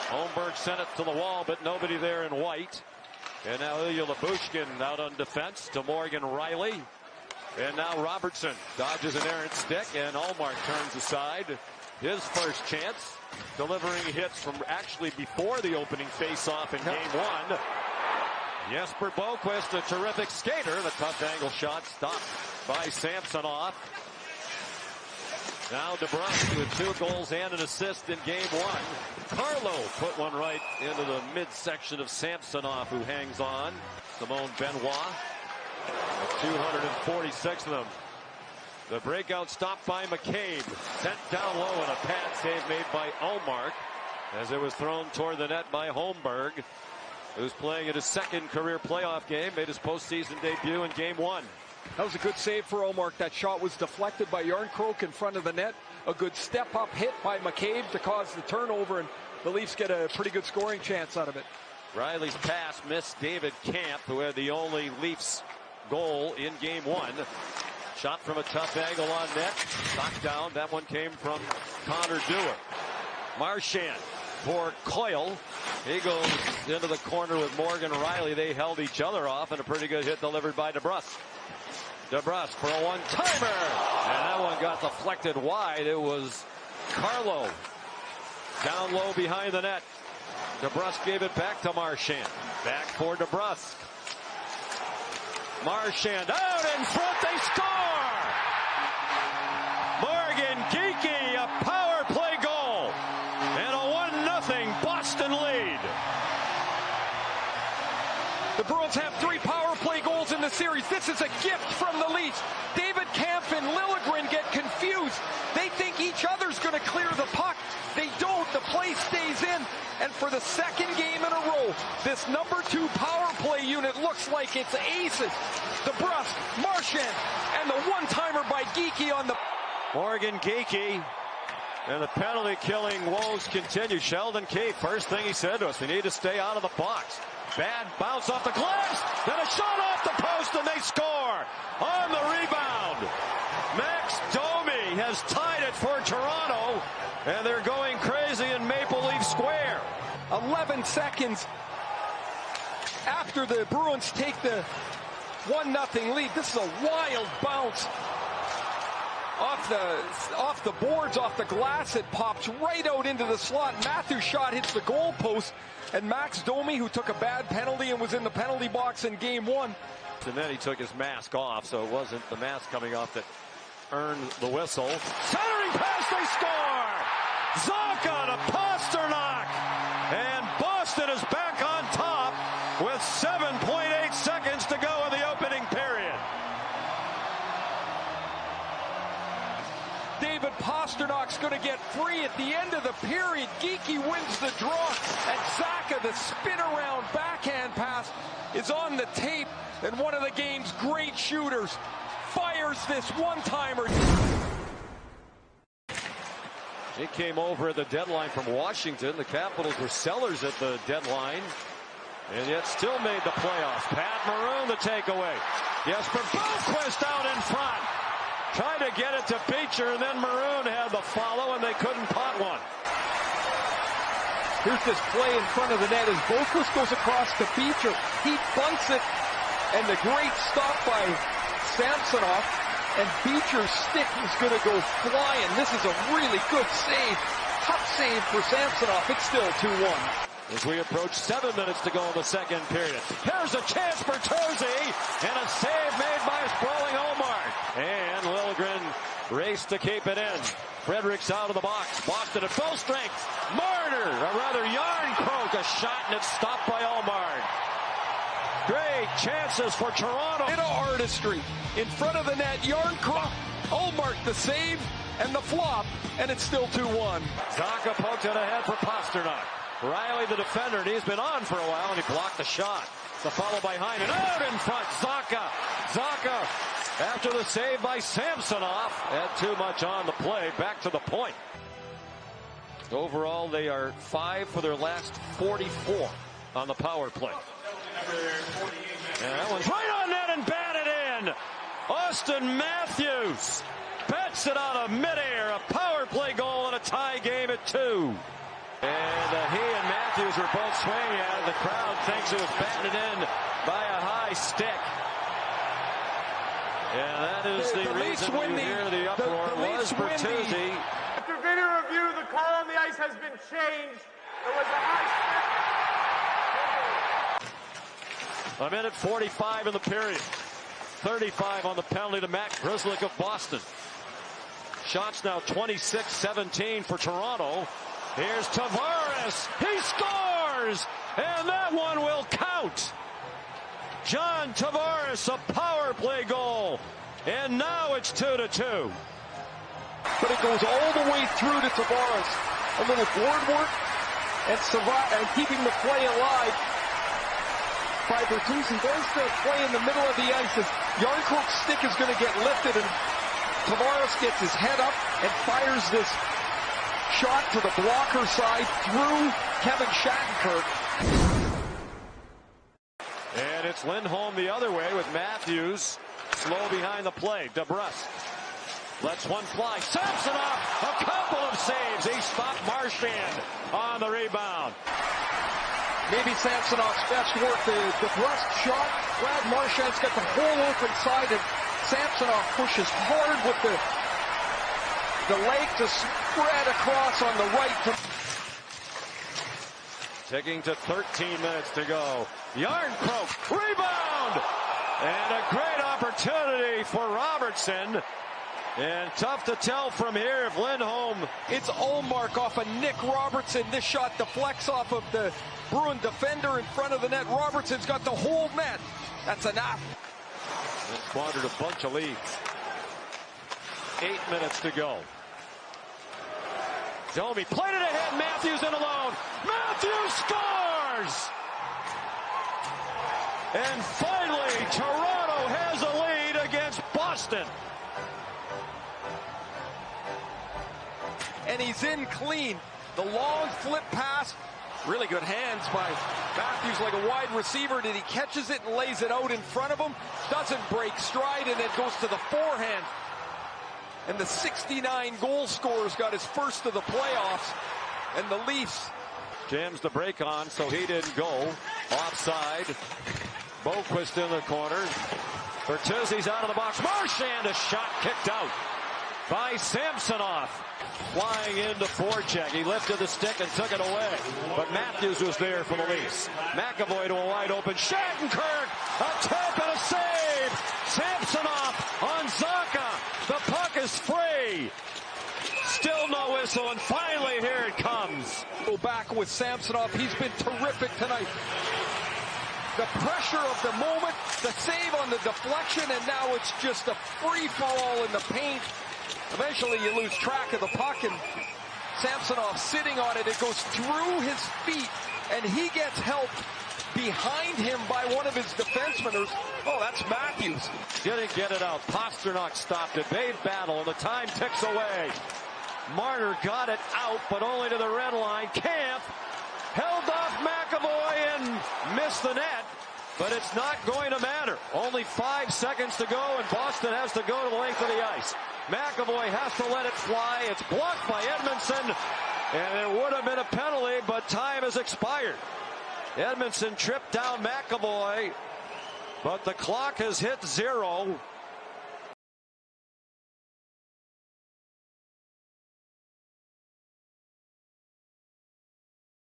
Holmberg sent it to the wall, but nobody there in white. And now Ilya Lyubushkin out on defense to Morgan Riley. And now Robertson dodges an errant stick, and Ullmark turns aside. His first chance, delivering hits from actually before the opening face-off in game one. Jesper Boquist, a terrific skater. The tough angle shot stopped by Samsonov. Now DeBrusk with 2 goals and an assist in game one. Carlo put one right into the midsection of Samsonov, who hangs on. Simone Benoit, 246 of them. The breakout stopped by McCabe. Sent down low and a pad save made by Ullmark as it was thrown toward the net by Holmberg, who's playing in his second career playoff game. Made his postseason debut in game one. That was a good save for Ullmark. That shot was deflected by Järnkrok in front of the net. A good step-up hit by McCabe to cause the turnover, and the Leafs get a pretty good scoring chance out of it. Riley's pass missed David Kampf, who had the only Leafs goal in game one. Shot from a tough angle on net. Knocked down. That one came from Connor Dewar. Marchand for Coyle. He goes into the corner with Morgan Riley. They held each other off, and a pretty good hit delivered by DeBrusk. DeBrusk for a one-timer. And that one got deflected wide. It was Carlo down low behind the net. DeBrusk gave it back to Marchand. Back for DeBrusk. Marchand out in front. They score! Morgan Geekie, a power play goal. And a 1-0 Boston lead. The Bruins have 3 power play goals in the series. This is a gift from the Leafs. David Kampf and Liljegren get confused. They think each other's going to clear the puck. They don't. The play stays in. And for the second game in a row, this number 2 power play unit looks like it's aces. DeBrusk, Marchand, and the one-timer by Geekie on the... Morgan Geekie. And the penalty killing woes continue. Sheldon Keefe, first thing he said to us, they need to stay out of the box. Bad bounce off the gloves, then a shot off the post, and they score on the rebound. Max Domi has tied it for Toronto, and they're going crazy in Maple Leaf Square. 11 seconds after the Bruins take the 1-0 lead. This is a wild bounce. Off the boards, off the glass, it pops right out into the slot. Matthew's shot hits the goal post, and Max Domi, who took a bad penalty and was in the penalty box in game one. And then he took his mask off, so it wasn't the mask coming off that earned the whistle. Centering pass, they score! Zacha to Pasternak! And Boston is back on top with 7.8 seconds to go in the opening period. David Pasternak's going to get free at the end of the period. Geekie wins the draw, and Zacha, the spin-around backhand pass, is on the tape, and one of the game's great shooters fires this one-timer. He came over at the deadline from Washington. The Capitals were sellers at the deadline, and yet still made the playoffs. Pat Maroon the takeaway. Jesper Boquist out in front. Tried to get it to Beecher, and then Maroon had the follow, and they couldn't pot one. Here's this play in front of the net as Boquist goes across to Beecher. He bunts it, and the great stop by Samsonov, and Beecher's stick is going to go flying. This is a really good save. Tough save for Samsonov. It's still 2-1. As we approach 7 minutes to go in the second period. Here's a chance for Terzi, and a save made by a sprawling Ullmark. And Liljegren raced to keep it in. Fredericks out of the box. Boston at full strength. Marner, or rather Järnkrok, a shot, and it's stopped by Ullmark. Great chances for Toronto. Bit of artistry in front of the net. Järnkrok, Ullmark the save, and the flop, and it's still 2-1. Zacha poked it ahead for Pasternak. Riley, the defender, and he's been on for a while, and he blocked the shot. The follow by Hyman, out in front, Zacha, after the save by Samsonov, had too much on the play, back to the point. Overall, they are 5 for their last 44 on the power play. And that one's right on net and batted in. Austin Matthews bets it out of midair, a power play goal in a tie game at 2. And he and Matthews were both swinging at it. The crowd thinks it was batted in by a high stick. And that is the reason you hear the uproar was Bertuzzi. After video review, the call on the ice has been changed. It was a high stick. A minute 45 in the period. 35 on the penalty to Matt Grzelcyk of Boston. Shots now 26-17 for Toronto. Here's Tavares. He scores! And that one will count. John Tavares, a power play goal. And now it's 2-2. But it goes all the way through to Tavares. A little board work and keeping the play alive by Bertuzzi. There's the play in the middle of the ice. Yarncroke's stick is going to get lifted, and Tavares gets his head up and fires this shot to the blocker side through Kevin Shattenkirk. And it's Lindholm the other way with Matthews slow behind the play. DeBrusk lets one fly. Samsonov, a couple of saves. He stopped Marchand on the rebound. Maybe Samsonov's best work. The DeBrusk shot. Brad Marchand's got the whole open side, and Samsonov pushes hard with the leg to spread across on the right. Ticking to 13 minutes to go. Yarncroke, rebound! And a great opportunity for Robertson. And tough to tell from here if Lindholm. It's Ullmark off of Nick Robertson. This shot deflects off of the Bruin defender in front of the net. Robertson's got the whole net. That's enough. And squandered a bunch of leads. 8 minutes to go. Domi played it ahead. Matthews in alone. Matthews scores! And finally, Toronto has a lead against Boston. And he's in clean. The long flip pass. Really good hands by Matthews like a wide receiver. Did he catches it and lays it out in front of him? Doesn't break stride, and it goes to the forehand. And the 69 goal scorer's got his first of the playoffs. And the Leafs jams the break on, so he didn't go. Offside. Boquist in the corner. Bertuzzi's out of the box. Marchand, a shot kicked out by Samsonov. Flying into forecheck. He lifted the stick and took it away. But Matthews was there for the Leafs. McAvoy to a wide open. Shattenkirk, a tap and a save. Samsonov on Zacha. The puck is free. Still no whistle, and finally here it comes. Go back with Samsonov. He's been terrific tonight. The pressure of the moment, the save on the deflection, and now it's just a free-for-all in the paint. Eventually you lose track of the puck, and Samsonov sitting on it. It goes through his feet, and he gets help behind him by one of his defensemen. Oh, that's Matthews. Didn't get it out. Pasternak stopped it. They battle, and the time ticks away. Marner got it out, but only to the red line. Camp held off McAvoy and missed the net, but it's not going to matter. Only 5 seconds to go, and Boston has to go to the length of the ice. McAvoy has to let it fly. It's blocked by Edmondson, and there would have been a penalty, but time has expired. Edmondson tripped down McAvoy, but the clock has hit 0.